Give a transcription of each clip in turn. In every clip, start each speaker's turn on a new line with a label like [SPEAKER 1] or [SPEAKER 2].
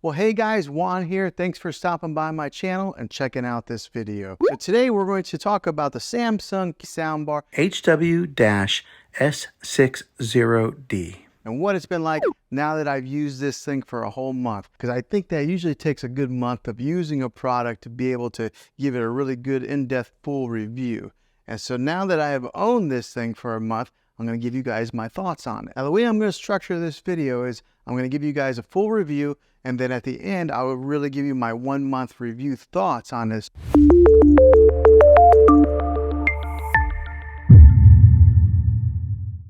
[SPEAKER 1] Well, hey guys, Juan here. Thanks for stopping by my channel and checking out this video. So today we're going to talk about the Samsung soundbar
[SPEAKER 2] HW-QS60D.
[SPEAKER 1] and what it's been like now that I've used this thing for a whole month. Because I think that usually takes a good month of using a product to be able to give it a really good in-depth full review. And so now that I have owned this thing for a month, I'm going to give you guys my thoughts on it. Now the way I'm going to structure this video is I'm going to give you guys a full review, and then at the end I will really give you my 1 month review thoughts on this.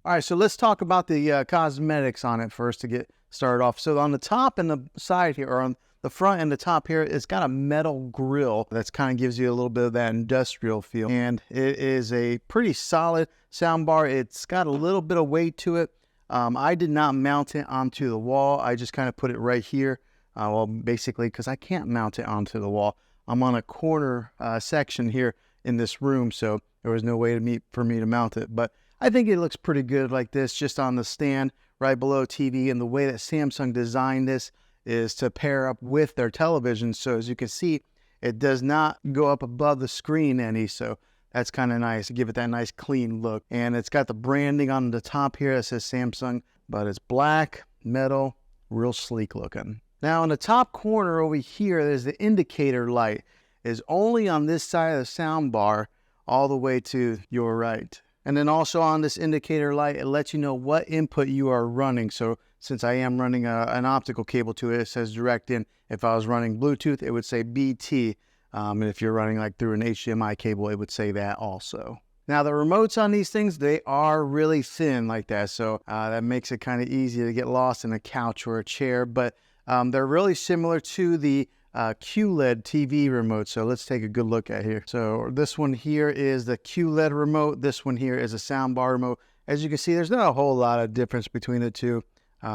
[SPEAKER 1] All right, so let's talk about the cosmetics on it first to get started off. So on the top and the side here, or on the front and the top here, it's got a metal grill that's kind of gives you a little bit of that industrial feel. And it is a pretty solid soundbar. It's got a little bit of weight to it. I did not mount it onto the wall. I just kind of put it right here. Well, basically, because I can't mount it onto the wall. I'm on a corner section here in this room, so there was no way for me to mount it. But I think it looks pretty good like this, just on the stand right below TV. And the way that Samsung designed this is to pair up with their television. So as you can see, it does not go up above the screen any. So that's kind of nice to give it that nice clean look. And it's got the branding on the top here that says Samsung, but it's black, metal, real sleek looking. Now in the top corner over here, there's the indicator light. Is only on this side of the sound bar all the way to your right. And then also on this indicator light, it lets you know what input you are running. So since I am running an optical cable to it, it says direct in. If I was running Bluetooth, it would say BT. And if you're running like through an HDMI cable, it would say that also. Now the remotes on these things, they are really thin like that. So that makes it kind of easy to get lost in a couch or a chair. But they're really similar to the QLED TV remote. So let's take a good look at here. So this one here is the QLED remote. This one here is a soundbar remote. As you can see, there's not a whole lot of difference between the two.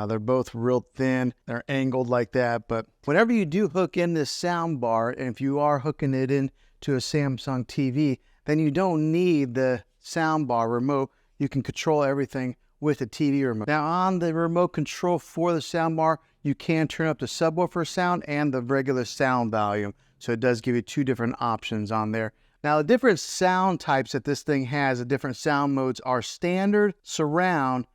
[SPEAKER 1] They're both real thin. They're angled like that. But whenever you do hook in this soundbar, and if you are hooking it in to a Samsung TV, then you don't need the soundbar remote. You can control everything with the TV remote. Now on the remote control for the soundbar, you can turn up the subwoofer sound and the regular sound volume. So it does give you two different options on there. Now the different sound types that this thing has, the different sound modes are standard, surround,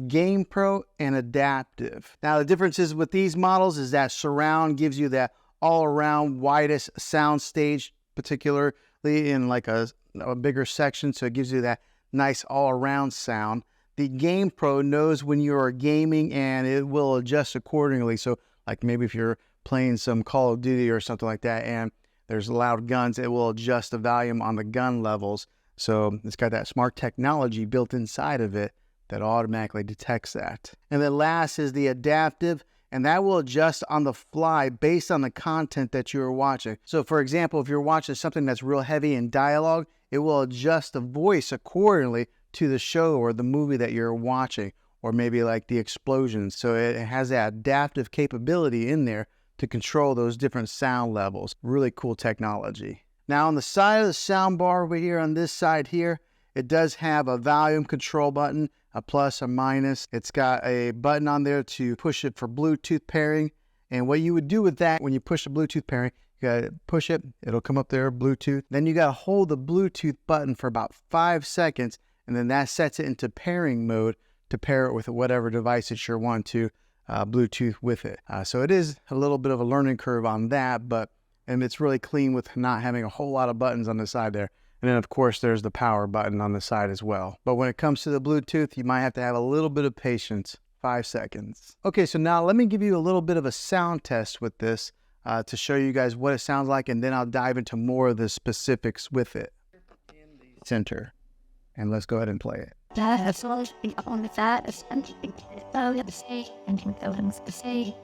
[SPEAKER 1] Game Pro, and adaptive. Now the differences with these models is that surround gives you that all around widest sound stage, particularly in like a bigger section. So it gives you that nice all around sound. The Game Pro knows when you are gaming and it will adjust accordingly. So like maybe if you're playing some Call of Duty or something like that and there's loud guns, it will adjust the volume on the gun levels. So it's got that smart technology built inside of it that automatically detects that. And then last is the adaptive, and that will adjust on the fly based on the content that you're watching. So for example, if you're watching something that's real heavy in dialogue, it will adjust the voice accordingly to the show or the movie that you're watching, or maybe like the explosions. So it has that adaptive capability in there to control those different sound levels. Really cool technology. Now on the side of the soundbar over here, on this side here, it does have a volume control button, a plus, a minus. It's got a button on there to push it for Bluetooth pairing. And what you would do with that when you push the Bluetooth pairing, you gotta push it, it'll come up there, Bluetooth. Then you gotta hold the Bluetooth button for about 5 seconds, and then that sets it into pairing mode to pair it with whatever device that you're wanting to Bluetooth with it. So it is a little bit of a learning curve on that, and it's really clean with not having a whole lot of buttons on the side there. And then of course there's the power button on the side as well. But when it comes to the Bluetooth, you might have to have a little bit of patience. 5 seconds. Okay, so now let me give you a little bit of a sound test with this to show you guys what it sounds like, and then I'll dive into more of the specifics with it. In the center. And let's go ahead and play it.
[SPEAKER 3] That's all on the fat is something to say, and things to say.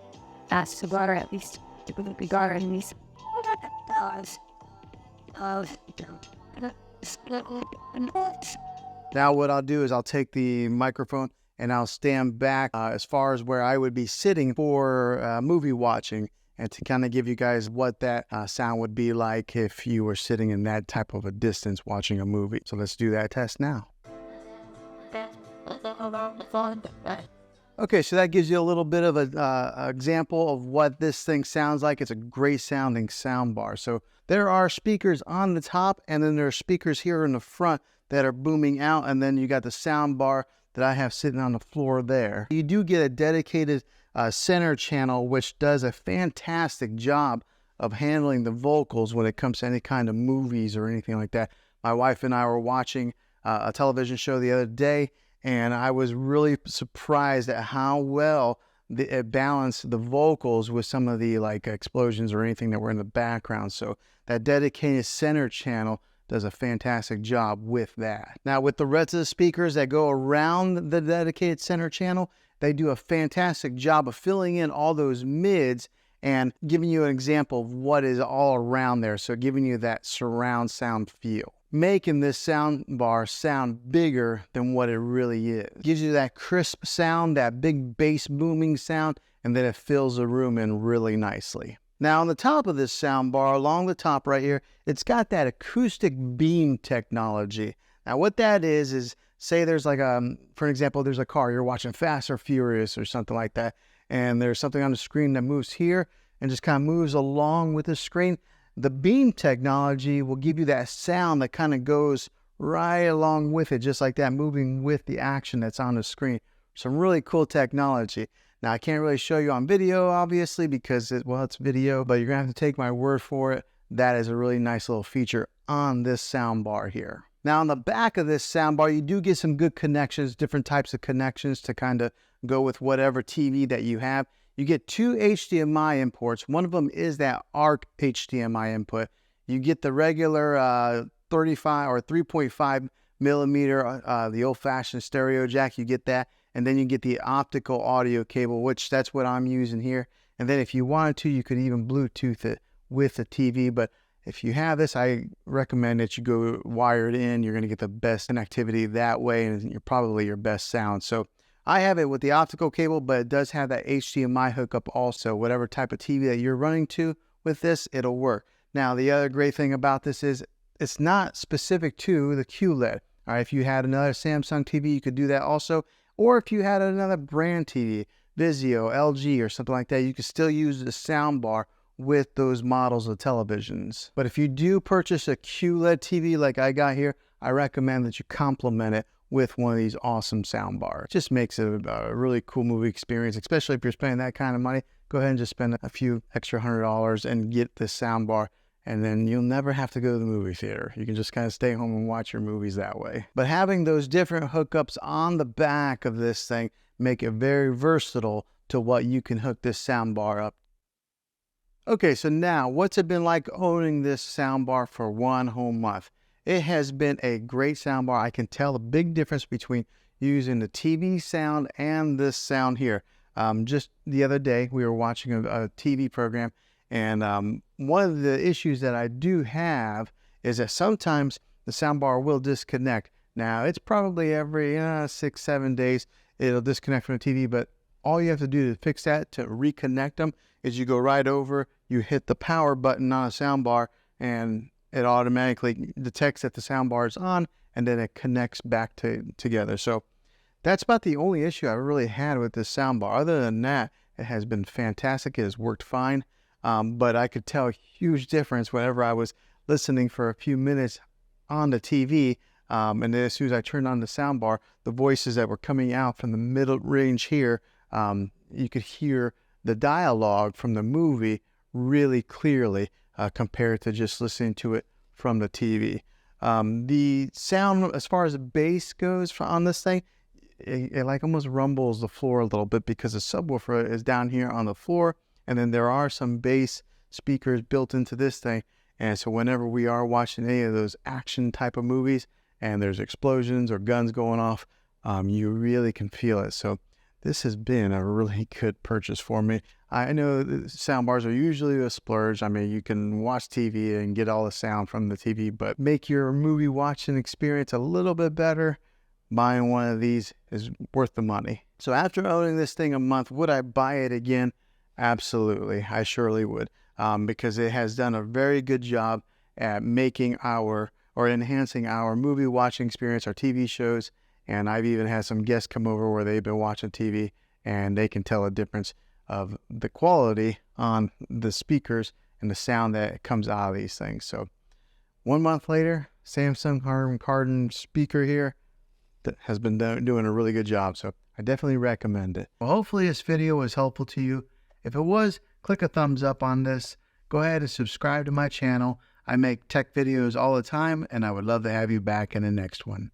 [SPEAKER 3] That's the water at least. To be guard at least.
[SPEAKER 1] Now what I'll do is I'll take the microphone and I'll stand back as far as where I would be sitting for movie watching, and to kind of give you guys what that sound would be like if you were sitting in that type of a distance watching a movie. So let's do that test now. Okay, so that gives you a little bit of a example of what this thing sounds like. It's a great sounding sound bar. So there are speakers on the top, and then there are speakers here in the front that are booming out, and then you got the sound bar that I have sitting on the floor there. You do get a dedicated center channel, which does a fantastic job of handling the vocals when it comes to any kind of movies or anything like that. My wife and I were watching a television show the other day, and I was really surprised at how well it balanced the vocals with some of the like explosions or anything that were in the background. So that dedicated center channel does a fantastic job with that. Now with the rest of the speakers that go around the dedicated center channel, they do a fantastic job of filling in all those mids and giving you an example of what is all around there. So giving you that surround sound feel, making this sound bar sound bigger than what it really is. Gives you that crisp sound, that big bass booming sound, and then it fills the room in really nicely. Now on the top of this sound bar, along the top right here, it's got that acoustic beam technology. Now what that is say there's like for example, there's a car, you're watching Fast or Furious or something like that, and there's something on the screen that moves here and just kind of moves along with the screen. The beam technology will give you that sound that kind of goes right along with it, just like that, moving with the action that's on the screen. Some really cool technology. Now, I can't really show you on video, obviously, because it's video, but you're going to have to take my word for it. That is a really nice little feature on this sound bar here. Now, on the back of this sound bar, you do get some good connections, different types of connections to kind of go with whatever TV that you have. You get two HDMI imports. One of them is that ARC HDMI input. You get the regular 35 or 3.5 millimeter, the old-fashioned stereo jack. You get that, and then you get the optical audio cable, which that's what I'm using here. And then if you wanted to, you could even Bluetooth it with the TV. But if you have this, I recommend that you go wired in. You're going to get the best connectivity that way, and you're probably your best sound. So I have it with the optical cable, but it does have that HDMI hookup also. Whatever type of TV that you're running to with this, it'll work. Now, the other great thing about this is it's not specific to the QLED. All right, if you had another Samsung TV, you could do that also. Or if you had another brand TV, Vizio, LG, or something like that, you could still use the soundbar with those models of televisions. But if you do purchase a QLED TV like I got here, I recommend that you complement it with one of these awesome sound bars. It just makes it a really cool movie experience, especially if you're spending that kind of money. Go ahead and just spend a few extra $100 and get this sound bar, and then you'll never have to go to the movie theater. You can just kind of stay home and watch your movies that way. But having those different hookups on the back of this thing make it very versatile to what you can hook this sound bar up. Okay, so now what's it been like owning this sound bar for one whole month? It has been a great sound bar. I can tell the big difference between using the TV sound and this sound here. Just the other day, we were watching a TV program, and one of the issues that I do have is that sometimes the sound bar will disconnect. Now, it's probably every 6-7 days it'll disconnect from the TV, but all you have to do to fix that, to reconnect them, is you go right over, you hit the power button on a sound bar, and it automatically detects that the sound bar is on, and then it connects back together. So that's about the only issue I've really had with this sound bar. Other than that, it has been fantastic. It has worked fine. But I could tell a huge difference whenever I was listening for a few minutes on the TV. And then as soon as I turned on the sound bar, the voices that were coming out from the middle range here, you could hear the dialogue from the movie really clearly compared to just listening to it from the TV. The sound, as far as the bass goes on this thing, it like almost rumbles the floor a little bit because the subwoofer is down here on the floor, and then there are some bass speakers built into this thing. And so whenever we are watching any of those action type of movies and there's explosions or guns going off, you really can feel it. So this has been a really good purchase for me. I know the sound bars are usually a splurge. I mean, you can watch TV and get all the sound from the TV, but make your movie watching experience a little bit better. Buying one of these is worth the money. So after owning this thing a month, would I buy it again? Absolutely, I surely would, because it has done a very good job at making enhancing our movie watching experience, our TV shows. And I've even had some guests come over where they've been watching TV and they can tell a difference of the quality on the speakers and the sound that comes out of these things. So 1 month later, Samsung Harman Kardon speaker here that has been doing a really good job. So I definitely recommend it. Well, hopefully this video was helpful to you. If it was, click a thumbs up on this. Go ahead and subscribe to my channel. I make tech videos all the time, and I would love to have you back in the next one.